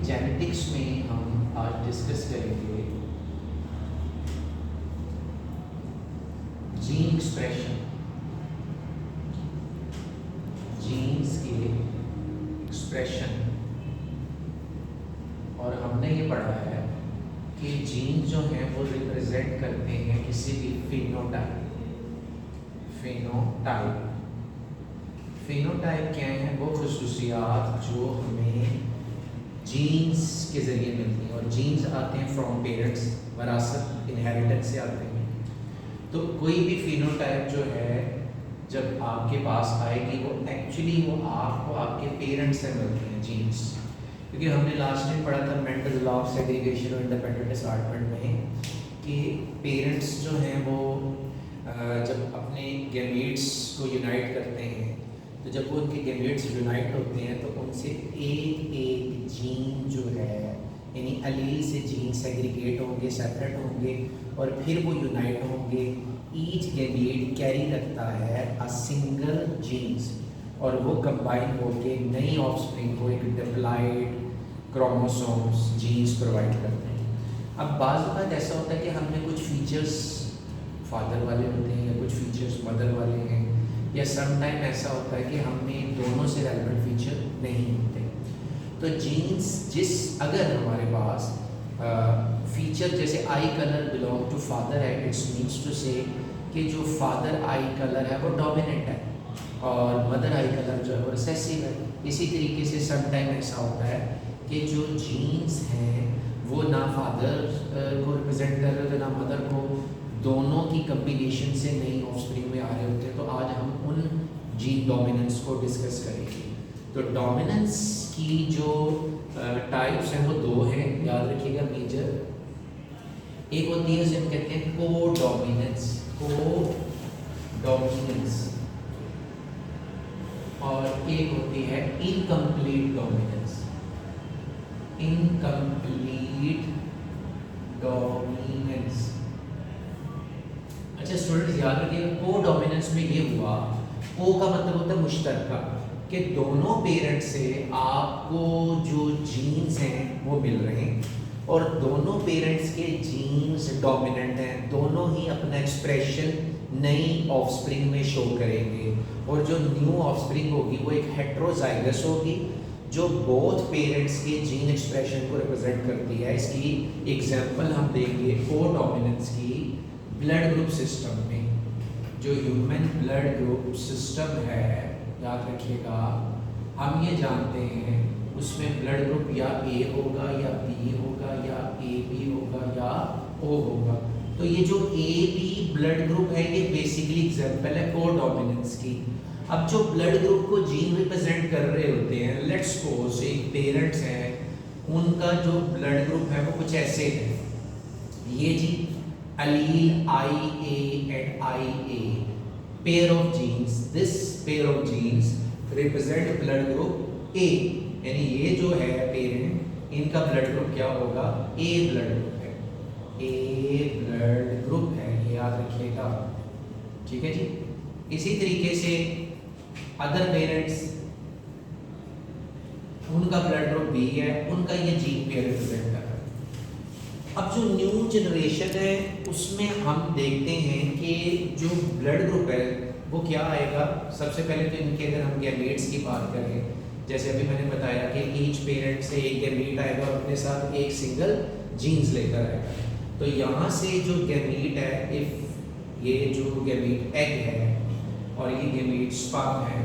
Genetics में हम आज डिस्कस करेंगे जीन एक्सप्रेशन, जीन्स के एक्सप्रेशन। और हमने ये पढ़ा है कि जीन जो हैं वो रिप्रेजेंट करते हैं किसी भी फिनोटाइप। फिनोटाइप क्या है? वो खुसूसियात जो हमें जीन्स के ज़रिए मिलती हैं, और जीन्स आते हैं फ्रॉम पेरेंट्स, वरासत, इनहेरिटेंस से आते हैं। तो कोई भी फिनोटाइप जो है जब आपके पास आएगी वो एक्चुअली वो आपको आपके पेरेंट्स से मिलती हैं, जीन्स। क्योंकि हमने लास्ट टाइम पढ़ा था मेंटल लॉ ऑफ सेग्रीगेशन और इंडिपेंडेंट असॉर्टमेंट में कि पेरेंट्स जो हैं वो जब अपने गैमेट्स को यूनाइट करते हैं, तो जब वो उनके गैमेट्स यूनाइट होते हैं तो उनसे एक एक जीन जो है, यानी अलील से जीन सेग्रीगेट होंगे, सेपरेट होंगे, और फिर वो यूनाइट होंगे। ईच गैमेट कैरी रखता है अ सिंगल जीन्स, और वो कंबाइन होके नई ऑफस्प्रिंग को एक डिप्लॉइड क्रोमोसोम्स जीन्स प्रोवाइड करते हैं। अब बाज़ बात ऐसा होता है कि हमने कुछ फीचर्स फादर वाले होते हैं या कुछ फीचर्स मदर वाले हैं, या सम टाइम ऐसा होता है कि हमें दोनों से रेलेवेंट फीचर नहीं होते। तो जीन्स अगर हमारे पास फीचर जैसे eye colour belong to father है, इट्स मीन्स टू से कि जो फादर आई कलर है वो डोमिनेंट है और मदर आई कलर जो है वो रिसेसिव है। इसी तरीके से सम टाइम ऐसा होता है कि जो जीन्स हैं वो ना फादर को रिप्रेजेंट कर रहे होते ना मदर को, दोनों की कम्बिनेशन से नई ऑफस्प्रिंग में आ रहे होते हैं। तो आज हम उन जीन डोमिनेंस को डिस्कस करेंगे। तो डोमिनेंस की जो टाइप्स हैं वो दो हैं, याद रखिएगा मेजर। एक होती है उसे हम कहते हैं कोडोमिनेंस, और एक होती है इनकम्प्लीट डोमिनेंस, अच्छा स्टूडेंट्स याद रखिएगा, कोडोमिनेंस में ये हुआ, को का मतलब होता है मुश्तरका, कि दोनों पेरेंट्स से आपको जो जीन्स हैं वो मिल रहे हैं, और दोनों पेरेंट्स के जीन्स डोमिनेंट हैं, दोनों ही अपना एक्सप्रेशन नई ऑफस्प्रिंग में शो करेंगे। और जो न्यू ऑफस्प्रिंग होगी वो एक हेट्रोजाइगस होगी जो बोथ पेरेंट्स के जीन एक्सप्रेशन को रिप्रेजेंट करती है। इसकी एग्जांपल हम देंगे कोडोमिनेंस की ब्लड ग्रुप सिस्टम में। जो ह्यूमन ब्लड ग्रुप सिस्टम है, याद रखिएगा, हम ये जानते हैं उसमें ब्लड ग्रुप या ए होगा या बी होगा या ए बी होगा या ओ होगा। तो ये जो ए बी ब्लड ग्रुप है ये बेसिकली एग्जांपल है कोडोमिनेंस की। अब जो ब्लड ग्रुप को जीन रिप्रेजेंट कर रहे होते हैं, लेट्स सपोज एक पेरेंट्स हैं, उनका जो ब्लड ग्रुप है वो कुछ ऐसे है, ये जी allele IA and IA, pair of genes, this pair of genes represent blood group A, यानी ये जो है पेरेंट, इनका ब्लड ग्रुप क्या होगा? A ब्लड ग्रुप है, A ब्लड ग्रुप है, ये याद रखिएगा, ठीक है जी। इसी तरीके से अदर पेरेंट्स, उनका ब्लड ग्रुप B है, उनका ये जीन पेयर रिप्रेजेंट कर रहा है। अब जो न्यू जनरेशन है उसमें हम देखते हैं कि जो ब्लड ग्रुप है वो क्या आएगा। सबसे पहले तो इनके अगर हम गैमेट्स की बात करें, जैसे अभी मैंने बताया कि ईच पेरेंट से एक गैमेट आएगा और अपने साथ एक सिंगल जीन्स लेकर आएगा। तो यहाँ से जो गैमेट है, इफ ये जो गैमेट एग है और ये गैमेट स्पर्म है,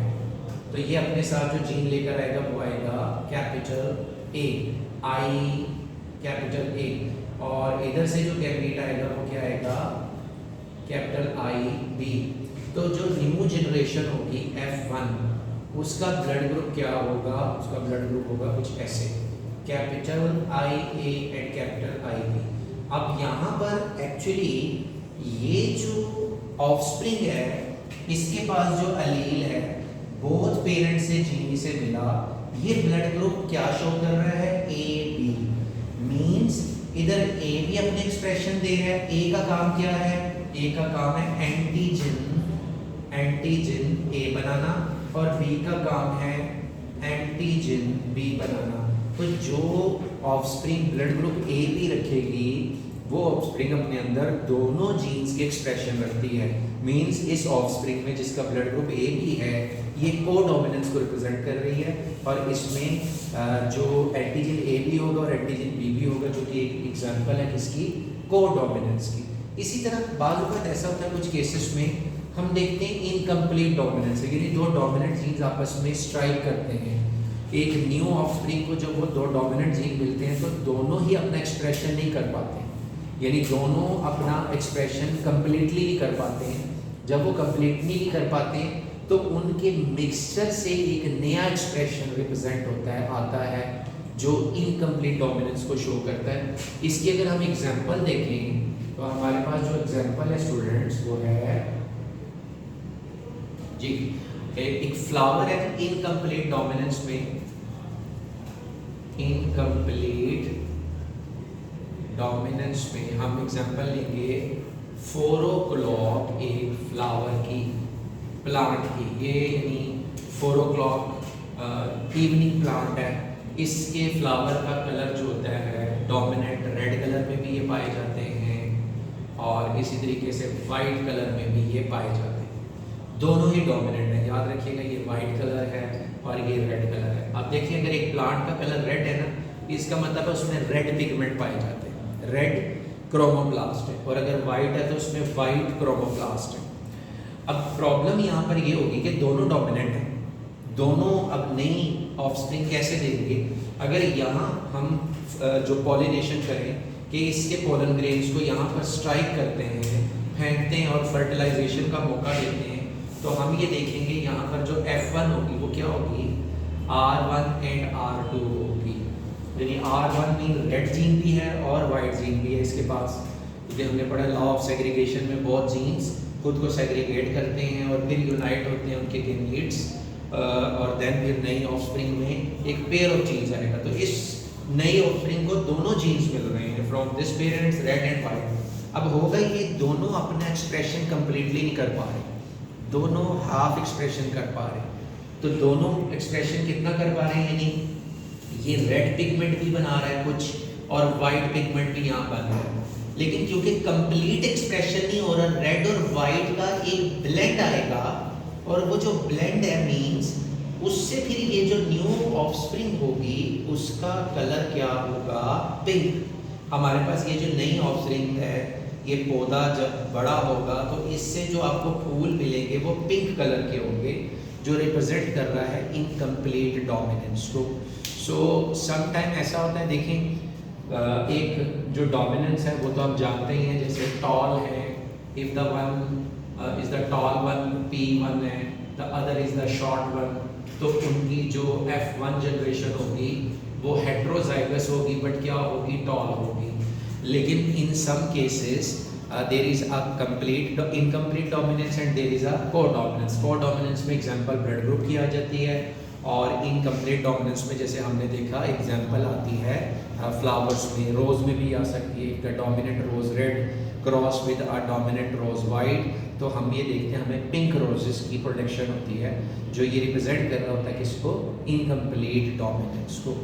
तो ये अपने साथ जो जीन लेकर आएगा वो आएगा capital A, I capital A, और इधर से जो गैमेट आएगा वो क्या आएगा? Capital I B. तो जो न्यू जनरेशन होगी F1, उसका ब्लड ग्रुप क्या होगा? उसका ब्लड ग्रुप होगा कुछ ऐसे, capital I A and capital I B. अब यहाँ पर एक्चुअली ये जो ऑफस्प्रिंग है इसके पास जो अलील है बोथ पेरेंट्स से जीन से मिला, ये ब्लड ग्रुप क्या शो कर रहा है? A B. मीन्स इधर ए भी अपने एक्सप्रेशन दे रहा है। ए का काम क्या है? ए का काम है एंटीजन ए बनाना, और बी का काम है एंटीजन बी बनाना। तो जो ऑफस्प्रिंग ब्लड ग्रुप ए भी रखेगी वो ऑफस्प्रिंग अपने अंदर दोनों जीन्स के एक्सप्रेशन रखती है। मींस इस ऑफस्प्रिंग में जिसका ब्लड ग्रुप ए भी है ये कोडोमिनेंस को रिप्रेजेंट कर रही है, और इसमें जो एंटीजन ए भी होगा और एंटीजन बी भी होगा, जो कि एक एग्जांपल है किसकी, कोडोमिनेंस की। इसी तरह बाज़ वक़्त ऐसा होता है कुछ केसेस में हम देखते हैं इनकम्प्लीट डोमिनेंस, यानी दो डोमिनेंट जीन्स आपस में स्ट्राइक करते हैं। एक न्यू ऑफस्प्रिंग को जब वो दो डोमिनेंट जीन मिलते हैं तो दोनों ही अपना एक्सप्रेशन नहीं कर पाते, यानी दोनों अपना एक्सप्रेशन कंप्लीटली नहीं कर पाते हैं। जब वो कंप्लीटली नहीं कर पाते हैं तो उनके मिक्सचर से एक नया एक्सप्रेशन रिप्रेजेंट होता है, आता है, जो इनकम्प्लीट डोमिनेंस को शो करता है। इसकी अगर हम एग्जांपल देखें तो हमारे पास जो एग्जांपल है स्टूडेंट्स वो है जी, एक फ्लावर है इनकम्प्लीट डोमिनेंस में, इनकम्प्लीट डोमिनेंस में हम एग्जांपल लेंगे 4 o'clock एक फ्लावर की, प्लांट की, ये यानी 4 o'clock इवनिंग प्लांट है। इसके फ्लावर का कलर जो होता है डोमिनेंट रेड कलर में भी ये पाए जाते हैं और इसी तरीके से वाइट कलर में भी ये पाए जाते हैं। दोनों ही डोमिनेंट है, याद रखिएगा, ये वाइट कलर है और ये रेड कलर है। अब देखिए अगर एक प्लांट का कलर रेड है ना, इसका मतलब है उसमें रेड पिगमेंट पाए जाते हैं, रेड क्रोमोप्लास्ट है, और अगर वाइट है तो उसमें वाइट क्रोमोप्लास्ट है। अब प्रॉब्लम यहाँ पर ये होगी कि दोनों डोमिनेंट हैं, दोनों अब नई ऑफस्प्रिंग कैसे देंगे? अगर यहाँ हम जो पॉलिनेशन करें कि इसके पोलन ग्रेन्स को यहाँ पर स्ट्राइक करते हैं, फेंकते हैं और फर्टिलाइजेशन का मौका देते हैं, तो हम ये देखेंगे यहाँ पर जो F1 होगी वो क्या होगी, R1 एंड R2 होगी। यानी R1 में रेड जीन भी है और वाइट जीन भी है इसके पास, क्योंकि हमने पढ़ा लॉ ऑफ सेग्रीगेशन में बहुत जीन्स खुद को सेग्रीगेट करते हैं और फिर यूनाइट होते हैं उनके गेमेट्स, और देन फिर नई ऑफस्प्रिंग में एक पेयर ऑफ जीन्स आएगा। तो इस नई ऑफस्प्रिंग को दोनों जीन्स मिल रहे हैं from this parents, red and white. अब होगा ये दोनों अपना एक्सप्रेशन कंप्लीटली नहीं कर पा रहे, दोनों हाफ एक्सप्रेशन कर पा रहे, तो दोनों एक्सप्रेशन कितना कर पा रहे हैं, यानी ये रेड पिगमेंट भी बना रहा है कुछ और वाइट पिगमेंट भी यहाँ बन रहा है, लेकिन क्योंकि कंप्लीट एक्सप्रेशन नहीं हो रहा, रेड और वाइट का एक ब्लेंड आएगा, और वो जो ब्लेंड है मीन्स उससे फिर ये जो न्यू ऑफस्प्रिंग होगी उसका कलर क्या होगा, पिंक। हमारे पास ये जो नई ऑफस्प्रिंग है, ये पौधा जब बड़ा होगा तो इससे जो आपको फूल मिलेंगे वो पिंक कलर के होंगे, जो रिप्रेजेंट कर रहा है इनकम्प्लीट डोमिनेंस को। सो सम टाइम ऐसा होता है, देखें एक जो डोमिनेंस है वो तो आप जानते ही हैं, जैसे टॉल है, if the one is the tall one, P1 है, the other is the short one, तो उनकी जो F1 जनरेशन होगी वो हेट्रोजाइगस होगी, बट क्या होगी, टॉल होगी। लेकिन in some cases there is a complete incomplete dominance and there is a codominance. Codominance में एग्जांपल ब्लड ग्रुप की आ जाती है, और इनकम्प्लीट डोमिनेंस में जैसे हमने देखा एग्जांपल आती है फ्लावर्स में, रोज में भी आ सकती है, the dominant rose red cross with a dominant rose white. तो हम ये देखते हैं हमें पिंक रोजेस की प्रोडक्शन होती है, जो ये रिप्रेजेंट कर रहा होता है किसको, इनकम्प्लीट डोमिनेंस को।